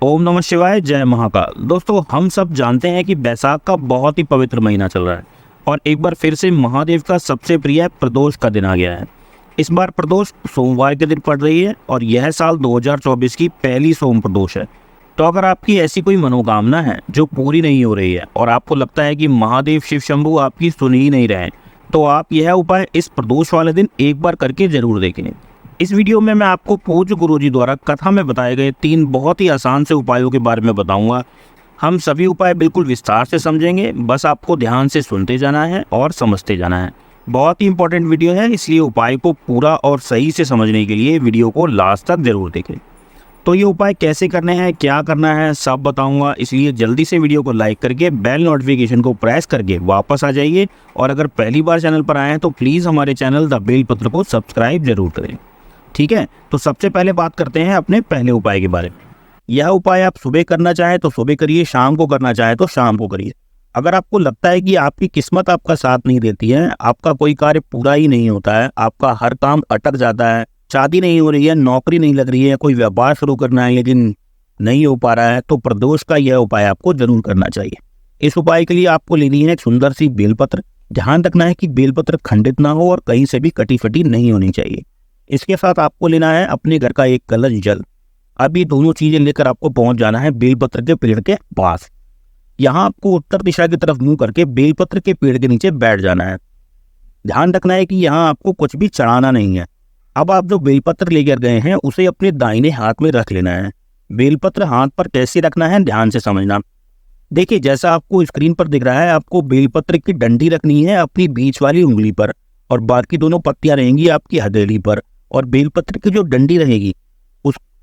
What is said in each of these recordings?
ओम नमः शिवाय, जय महाकाल। दोस्तों, हम सब जानते हैं कि बैसाख का बहुत ही पवित्र महीना चल रहा है और एक बार फिर से महादेव का सबसे प्रिय प्रदोष का दिन आ गया है। इस बार प्रदोष सोमवार के दिन पड़ रही है और यह साल 2024 की पहली सोम प्रदोष है। तो अगर आपकी ऐसी कोई मनोकामना है जो पूरी नहीं हो रही है और आपको लगता है कि महादेव शिव शंभू आपकी सुन ही नहीं रहे हैं, तो आप यह उपाय इस प्रदोष वाले दिन एक बार करके जरूर देखें। इस वीडियो में मैं आपको पूज्य गुरुजी द्वारा कथा में बताए गए 3 बहुत ही आसान से उपायों के बारे में बताऊंगा। हम सभी उपाय बिल्कुल विस्तार से समझेंगे, बस आपको ध्यान से सुनते जाना है और समझते जाना है। बहुत ही इंपॉर्टेंट वीडियो है, इसलिए उपाय को पूरा और सही से समझने के लिए वीडियो को लास्ट तक जरूर देखें। तो ये उपाय कैसे करने हैं, क्या करना है, सब बताऊंगा, इसलिए जल्दी से वीडियो को लाइक करके बेल नोटिफिकेशन को प्रेस करके वापस आ जाइए। और अगर पहली बार चैनल पर आए हैं तो प्लीज़ हमारे चैनल द बेलपत्र को सब्सक्राइब जरूर करें। ठीक है, तो सबसे पहले बात करते हैं अपने पहले उपाय के बारे में। यह उपाय आप सुबह करना चाहे तो सुबह करिए, शाम को करना चाहे तो शाम को करिए। अगर आपको लगता है कि आपकी किस्मत आपका साथ नहीं देती है, आपका कोई कार्य पूरा ही नहीं होता है, आपका हर काम अटक जाता है, शादी नहीं हो रही है, नौकरी नहीं लग रही है, कोई व्यापार शुरू करना है लेकिन नहीं हो पा रहा है, तो प्रदोष का यह उपाय आपको जरूर करना चाहिए। इस उपाय के लिए आपको लेनी है एक सुंदर सी बेलपत्र। ध्यान रखना है कि बेलपत्र खंडित ना हो और कहीं से भी कटी फटी नहीं होनी चाहिए। इसके साथ आपको लेना है अपने घर का एक कलश जल। अब ये दोनों चीजें लेकर आपको पहुंच जाना है बेलपत्र के पेड़ के पास। यहाँ आपको उत्तर दिशा की तरफ मुंह करके बेलपत्र के पेड़ के नीचे बैठ जाना है। ध्यान रखना है कि यहाँ आपको कुछ भी चढ़ाना नहीं है। अब आप जो बेलपत्र लेकर गए हैं उसे अपने दाहिने हाथ में रख लेना है। बेलपत्र हाथ पर कैसे रखना है ध्यान से समझना। देखिए, जैसा आपको स्क्रीन पर दिख रहा है, आपको बेलपत्र की डंडी रखनी है अपनी बीच वाली उंगली पर और बाकी दोनों पत्तियां रहेंगी आपकी हथेली पर, और बेलपत्र की जो डंडी रहेगी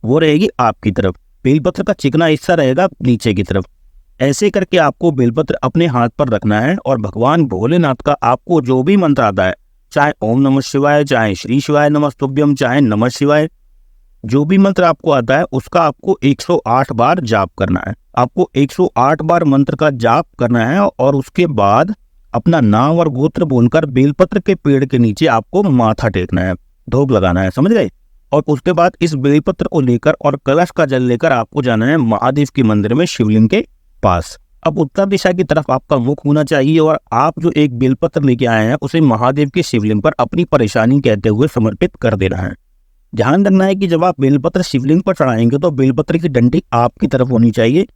वो रहेगी आपकी तरफ। बेलपत्र का चिकना हिस्सा रहेगा नीचे की तरफ। ऐसे करके आपको बेलपत्र अपने हाथ पर रखना है और भगवान भोलेनाथ का आपको जो भी मंत्र आता है, चाहे ओम नमः शिवाय, चाहे श्री शिवाय नमस्तुभ्यम, चाहे नमः शिवाय, जो भी मंत्र आपको आता है उसका आपको 108 बार जाप करना है। आपको 108 बार मंत्र का जाप करना है और उसके बाद अपना नाम और गोत्र बोलकर बेलपत्र के पेड़ के नीचे आपको माथा टेकना है, धूप लगाना है, समझ गए। और उसके बाद इस बेलपत्र को लेकर और कलश का जल लेकर आपको जाना है महादेव के मंदिर में शिवलिंग के पास। अब उत्तर दिशा की तरफ आपका मुख होना चाहिए और आप जो एक बेलपत्र लेके आए हैं उसे महादेव के शिवलिंग पर अपनी परेशानी कहते हुए समर्पित कर देना है। ध्यान रखना है कि जब आप बेलपत्र शिवलिंग पर चढ़ाएंगे तो बेलपत्र की डंडी आपकी तरफ होनी चाहिए।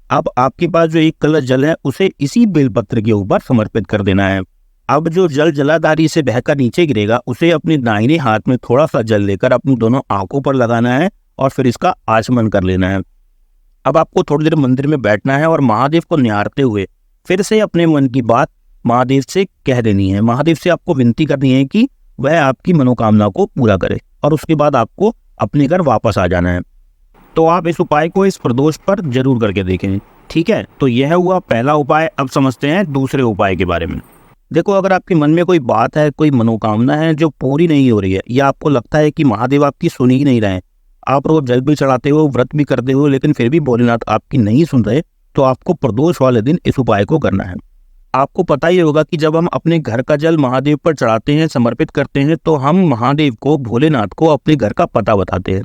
अब आपके पास जो एक कलश जल है उसे इसी बेलपत्र के ऊपर समर्पित कर देना है। अब जो जल जलाधारी से बहकर नीचे गिरेगा उसे अपने दाहिने हाथ में थोड़ा सा जल लेकर अपनी दोनों आंखों पर लगाना है और फिर इसका आचमन कर लेना है। अब आपको थोड़ी देर मंदिर में बैठना है और महादेव को निहारते हुए फिर से अपने मन की बात महादेव से कह देनी है। महादेव से आपको विनती करनी है कि वह आपकी मनोकामना को पूरा करे और उसके बाद आपको अपने घर वापस आ जाना है। तो आप इस उपाय को इस प्रदोष पर जरूर करके देखें। ठीक है, तो यह हुआ पहला उपाय। अब समझते हैं दूसरे उपाय के बारे में। देखो, अगर आपके मन में कोई बात है, कोई मनोकामना है जो पूरी नहीं हो रही है, या आपको लगता है कि महादेव आपकी सुन ही नहीं रहे, आप रोज जल भी चढ़ाते हो, व्रत भी करते हो, लेकिन फिर भी भोलेनाथ आपकी नहीं सुन रहे, तो आपको प्रदोष वाले दिन इस उपाय को करना है। आपको पता ही होगा कि जब हम अपने घर का जल महादेव पर चढ़ाते हैं, समर्पित करते हैं, तो हम महादेव को, भोलेनाथ को अपने घर का पता बताते हैं।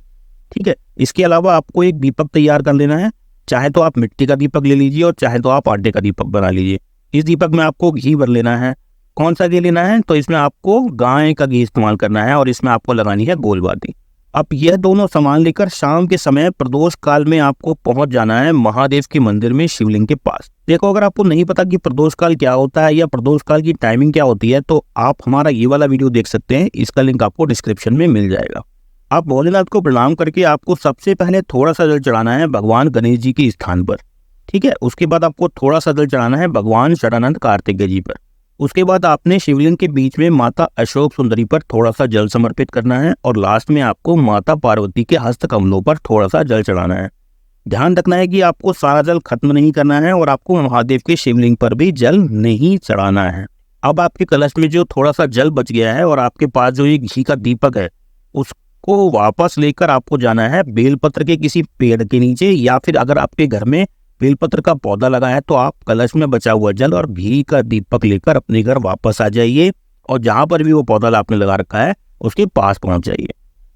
ठीक है, इसके अलावा आपको एक दीपक तैयार कर लेना है। चाहे तो आप मिट्टी का दीपक ले लीजिए और चाहे तो आप आटे का दीपक बना लीजिए। इस दीपक में आपको घी भर लेना है। कौन सा घी लेना है? तो इसमें आपको गाय का घी इस्तेमाल करना है और इसमें आपको लगानी है गोलबाती। अब यह दोनों सामान लेकर शाम के समय प्रदोष काल में आपको पहुंच जाना है महादेव के मंदिर में शिवलिंग के पास। देखो, अगर आपको नहीं पता कि प्रदोष काल क्या होता है या प्रदोष काल की टाइमिंग क्या होती है, तो आप हमारा ये वाला वीडियो देख सकते हैं, इसका लिंक आपको डिस्क्रिप्शन में मिल जाएगा। आप भोलेनाथ को प्रणाम करके आपको सबसे पहले थोड़ा सा जल चढ़ाना है भगवान गणेश जी के स्थान पर। ठीक है, उसके बाद आपको थोड़ा सा जल चढ़ाना है भगवान षडानंद कार्तिकेय जी पर। उसके बाद आपने शिवलिंग के बीच में माता अशोक सुंदरी पर थोड़ा सा जल समर्पित करना है और लास्ट में आपको माता पार्वती के हस्त कमलों पर थोड़ा सा जल चढ़ाना है। ध्यान रखना है कि आपको सारा जल खत्म नहीं करना है और आपको महादेव के शिवलिंग पर भी जल नहीं चढ़ाना है। अब आपके कलश में जो थोड़ा सा जल बच गया है और आपके पास जो एक घी का दीपक है, उसको वापस लेकर आपको जाना है बेलपत्र के किसी पेड़ के नीचे, या फिर अगर आपके घर में बेलपत्र का पौधा लगा है तो आप कलश में बचा हुआ जल और घी का दीपक लेकर अपने घर वापस आ जाइए और जहां पर भी वो पौधा आपने लगा रखा है उसके पास पहुंच जाइए।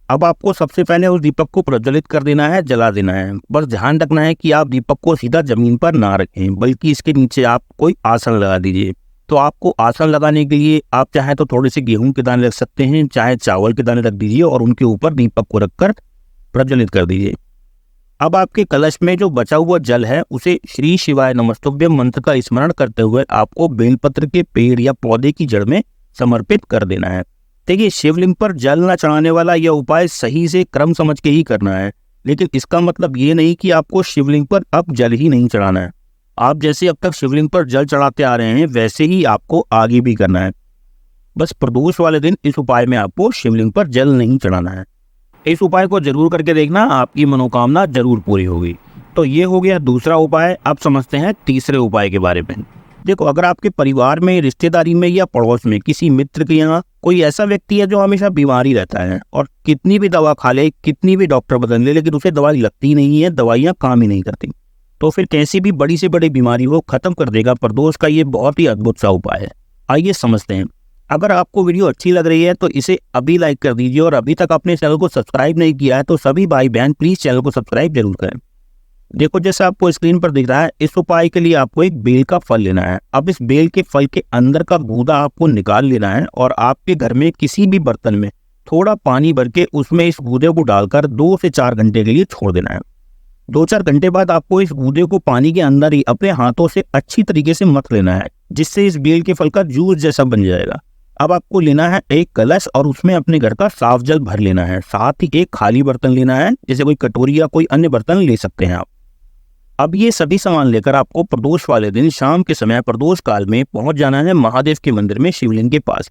अब आपको सबसे पहले उस दीपक को प्रज्वलित कर देना है, जला देना है। बस ध्यान रखना है कि आप दीपक को सीधा जमीन पर ना रखें, बल्कि इसके नीचे आप कोई आसन लगा दीजिए। तो आपको आसन लगाने के लिए आप चाहे तो थोड़े से गेहूं के दाने रख सकते हैं, चाहे चावल के दाने रख दीजिए और उनके ऊपर दीपक को रखकर प्रज्वलित कर दीजिए। अब आपके कलश में जो बचा हुआ जल है उसे श्री शिवाय नमस्तुभ्यम मंत्र का स्मरण करते हुए आपको बेलपत्र के पेड़ या पौधे की जड़ में समर्पित कर देना है। देखिए, शिवलिंग पर जल न चढ़ाने वाला यह उपाय सही से क्रम समझ के ही करना है, लेकिन इसका मतलब ये नहीं कि आपको शिवलिंग पर अब जल ही नहीं चढ़ाना है। आप जैसे अब तक शिवलिंग पर जल चढ़ाते आ रहे हैं वैसे ही आपको आगे भी करना है। बस प्रदोष वाले दिन इस उपाय में आपको शिवलिंग पर जल नहीं चढ़ाना है। इस उपाय को जरूर करके देखना, आपकी मनोकामना जरूर पूरी होगी। तो ये हो गया दूसरा उपाय। अब समझते हैं तीसरे उपाय के बारे में। देखो, अगर आपके परिवार में, रिश्तेदारी में या पड़ोस में किसी मित्र के यहाँ कोई ऐसा व्यक्ति है जो हमेशा बीमार ही रहता है और कितनी भी दवा खा ले, कितनी भी डॉक्टर बदल ले, लेकिन उसे दवाई लगती नहीं है, दवाइयाँ काम ही नहीं करती, तो फिर कैसी भी बड़ी से बड़ी बीमारी को खत्म कर देगा प्रदोष का ये बहुत ही अद्भुत सा उपाय है। आइए समझते हैं। अगर आपको वीडियो अच्छी लग रही है तो इसे अभी लाइक कर दीजिए और अभी तक अपने चैनल को सब्सक्राइब नहीं किया है तो सभी भाई बहन प्लीज चैनल को सब्सक्राइब जरूर करें। देखो, जैसे आपको स्क्रीन पर दिख रहा है, इस उपाय के लिए आपको एक बेल का फल लेना है। अब इस बेल के फल के अंदर का गूदा आपको निकाल लेना है और आपके घर में किसी भी बर्तन में थोड़ा पानी भर के उसमें इस गूदे को डालकर 2 से 4 घंटे के लिए छोड़ देना है। 2-4 घंटे बाद आपको इस गूदे को पानी के अंदर ही अपने हाथों से अच्छी तरीके से मथ लेना है, जिससे इस बेल के फल का जूस जैसा बन जाएगा। अब आपको लेना है एक कलश और उसमें अपने घर का साफ जल भर लेना है। साथ ही एक खाली बर्तन लेना है, जैसे कोई कटोरी या कोई अन्य बर्तन ले सकते हैं आप। अब ये सभी सामान लेकर आपको प्रदोष वाले दिन शाम के समय प्रदोष काल में पहुंच जाना है महादेव के मंदिर में, शिवलिंग के पास।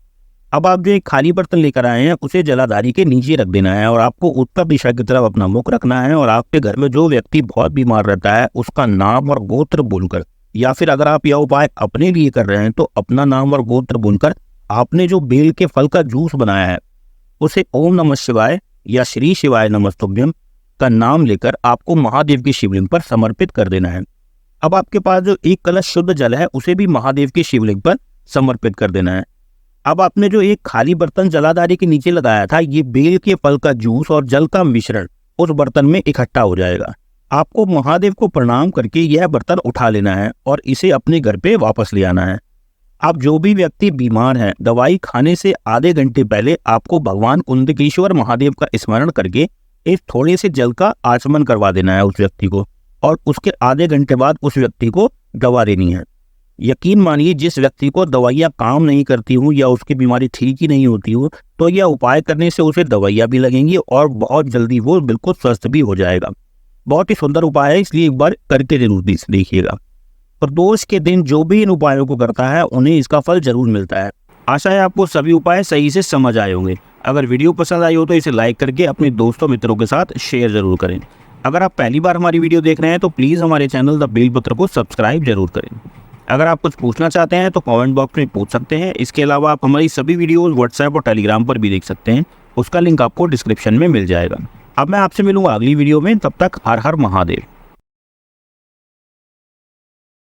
अब आप जो एक खाली बर्तन लेकर आए हैं उसे जलाधारी के नीचे रख देना है और आपको उत्तर दिशा की तरफ अपना मुख रखना है और आपके घर में जो व्यक्ति बहुत बीमार रहता है उसका नाम और गोत्र बोलकर, या फिर अगर आप यह उपाय अपने लिए कर रहे हैं तो अपना नाम और गोत्र बोलकर आपने जो बेल के फल का जूस बनाया है उसे ओम नमः शिवाय या श्री शिवाय नमस्तुभ्यम का नाम लेकर आपको महादेव की शिवलिंग पर समर्पित कर देना है। अब आपके पास जो एक कलश शुद्ध जल है उसे भी महादेव की शिवलिंग पर समर्पित कर देना है। अब आपने जो एक खाली बर्तन जलाधारी के नीचे लगाया था, ये बेल के फल का जूस और जल का मिश्रण उस बर्तन में इकट्ठा हो जाएगा। आपको महादेव को प्रणाम करके यह बर्तन उठा लेना है और इसे अपने घर पे वापस ले आना है। अब जो भी व्यक्ति बीमार है, दवाई खाने से आधे घंटे पहले आपको भगवान कुंडकेश्वर महादेव का स्मरण करके इस थोड़े से जल का आचमन करवा देना है उस व्यक्ति को, और उसके आधे घंटे बाद उस व्यक्ति को दवा देनी है। यकीन मानिए, जिस व्यक्ति को दवाइयाँ काम नहीं करती हूँ या उसकी बीमारी ठीक ही नहीं होती हो, तो यह उपाय करने से उसे दवाइयाँ भी लगेंगी और बहुत जल्दी वो बिल्कुल स्वस्थ भी हो जाएगा। बहुत ही सुंदर उपाय है, इसलिए एक बार करके जरूर देखिएगा। प्रदोष के दिन जो भी इन उपायों को करता है उन्हें इसका फल जरूर मिलता है। आशा है आपको सभी उपाय सही से समझ आए होंगे। अगर वीडियो पसंद आई हो तो इसे लाइक करके अपने दोस्तों मित्रों के साथ शेयर जरूर करें। अगर आप पहली बार हमारी वीडियो देख रहे हैं तो प्लीज़ हमारे चैनल द बेलपत्र को सब्सक्राइब जरूर करें। अगर आप कुछ पूछना चाहते हैं तो कमेंट बॉक्स में पूछ सकते हैं। इसके अलावा आप हमारी सभी वीडियोज़ व्हाट्सएप और टेलीग्राम पर भी देख सकते हैं, उसका लिंक आपको डिस्क्रिप्शन में मिल जाएगा। अब मैं आपसे मिलूंगा अगली वीडियो में, तब तक हर हर महादेव।